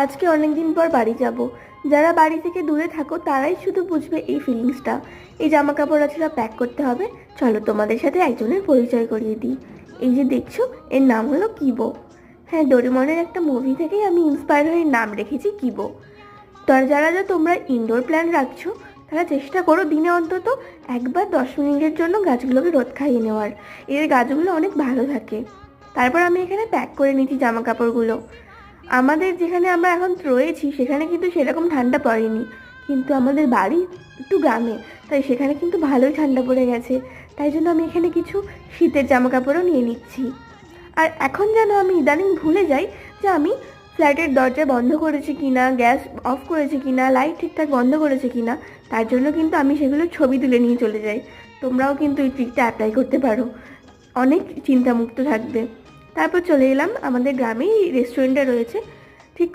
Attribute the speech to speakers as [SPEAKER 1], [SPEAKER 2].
[SPEAKER 1] আজকে অনেক দিন পর বাড়ি যাব। যারা বাড়ি থেকে দূরে থাকো তারাই শুধু বুঝবে এই ফিলিংসটা। এই জামা কাপড় আছে সব প্যাক করতে হবে। চলো তোমাদের সাথে একজনের পরিচয় করিয়ে দিই। এই যে দেখছো, এর নাম হলো কিবো। হ্যাঁ, ডোরেমনের একটা মুভি থেকেই আমি ইন্সপায়ার হয়ে নাম রেখেছি কিবো। যারা তোমরা ইনডোর প্ল্যান রাখছো, তারা চেষ্টা করো দিনে অন্তত একবার 10 মিনিটের জন্য গাছগুলোকে রোদ খাইয়ে নেওয়ার। এর গাছগুলো অনেক ভালো থাকে। তারপর আমি এখানে প্যাক করে নিচ্ছি জামা কাপড়গুলো। আমাদের যেখানে আমরা এখন রয়েছি সেখানে কিন্তু সেরকম ঠান্ডা পড়েনি, কিন্তু আমাদের বাড়ি একটু গ্রামে, তাই সেখানে কিন্তু ভালোই ঠান্ডা পড়ে গেছে। তাই জন্য আমি এখানে কিছু শীতের জামা কাপড়ও নিয়ে নিচ্ছি। আর এখন যেন আমি ইদানিং ভুলে যাই যে আমি ফ্ল্যাটের দরজা বন্ধ করেছি কিনা, গ্যাস অফ করেছি কিনা, লাইট ঠিকঠাক বন্ধ করেছে কিনা। তার জন্য কিন্তু আমি সেগুলো ছবি তুলে নিয়ে চলে যাই। তোমরাও কিন্তু এই ট্রিকটা অ্যাপ্লাই করতে পারো, অনেক চিন্তামুক্ত থাকবে। তারপর চলে এলাম আমাদের গ্রামেই রেস্টুরেন্টটা রয়েছে, ঠিক করে